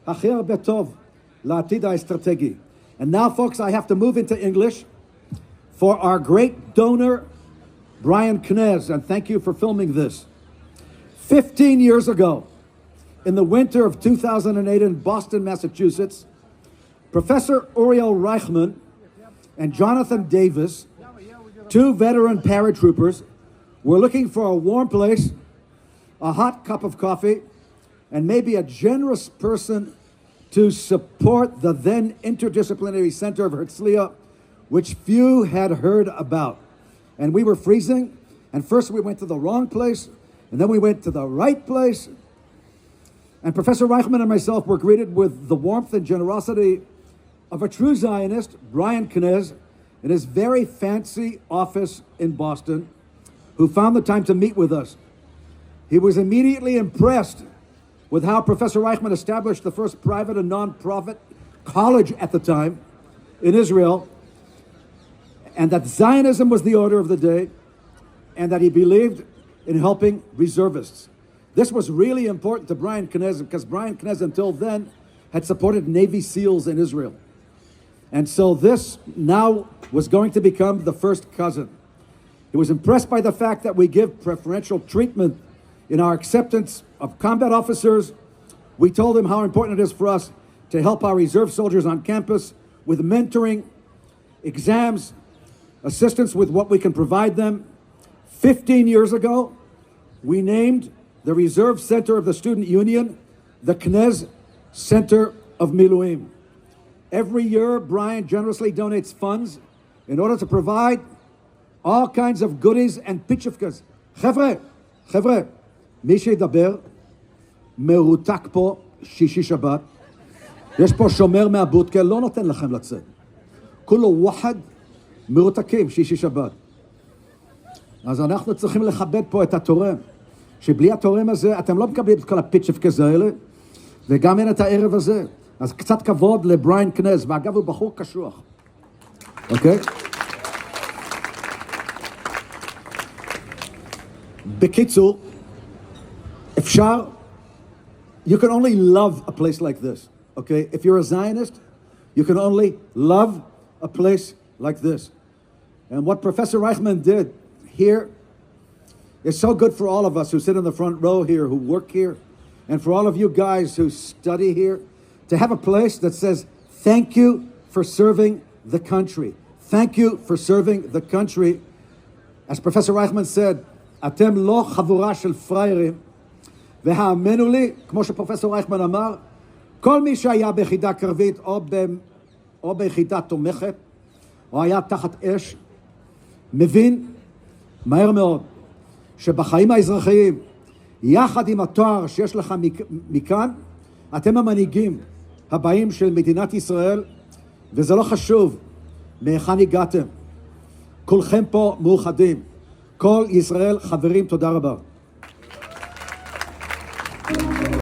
הכי הרבה טוב לעתיד האסטרטגי. And now, folks, I have to move into English for our great donor, Brian Knez, and thank you for filming this. 15 years ago, in the winter of 2008 in Boston, Massachusetts, Professor Uriel Reichman and Jonathan Davis, two veteran paratroopers, were looking for a warm place, a hot cup of coffee, and maybe a generous person to support the then interdisciplinary center of Herzliya, which few had heard about. And we were freezing, and first we went to the wrong place, and then we went to the right place. And Professor Reichman and myself were greeted with the warmth and generosity of a true Zionist, Brian Knez, in his very fancy office in Boston, who found the time to meet with us. He was immediately impressed with how Professor Reichman established the first private and non-profit college at the time in Israel, and that Zionism was the order of the day, and that he believed in helping reservists. This was really important to Brian Knez because Brian Knez until then had supported Navy SEALs in Israel. And so this now was going to become the first cousin. He was impressed by the fact that we give preferential treatment in our acceptance of combat officers. We told him how important it is for us to help our reserve soldiers on campus with mentoring, exams, assistance with what we can provide them. 15 years ago, we named the Reserve Center of the Student Union the Knez Center of Miluim. Every year, Brian generously donates funds in order to provide all kinds of goodies and pitchifkas. חבר'ה, מי שידבר, מרותק פה שישי שבת. יש פה שומר מהבודקה, לא נותן לכם לצאת. כולו ווחד מרותקים שישי שבת. אז אנחנו צריכים לכבד פה את התורם. שבלי התורם הזה, אתם לא מקבלים את כל הפיצ'פקס האלה, וגם אין את הערב הזה. אז קצת כבוד לבריין קנז, ואגב הוא בחור קשוח. אוקיי? בקיצור, אפשר, you can only love a place like this, okay? If you're a Zionist, you can only love a place like this. And what Professor Reichman did here is so good for all of us who sit in the front row here, who work here, and for all of you guys who study here, to have a place that says, thank you for serving the country. Thank you for serving the country. As Professor Reichman said, אתם לא חבורה של פריירים, והאמנו לי, כמו שפרופסור רייכמן אמר, כל מי שהיה ביחידה קרבית או ביחידה תומכת, או היה תחת אש, מבין מהר מאוד שבחיים האזרחיים, יחד עם התואר שיש לך מכאן, אתם המנהיגים הבאים של מדינת ישראל, וזה לא חשוב מהיכן הגעתם. כולכם פה מאוחדים. כל ישראל חברים, תודה רבה.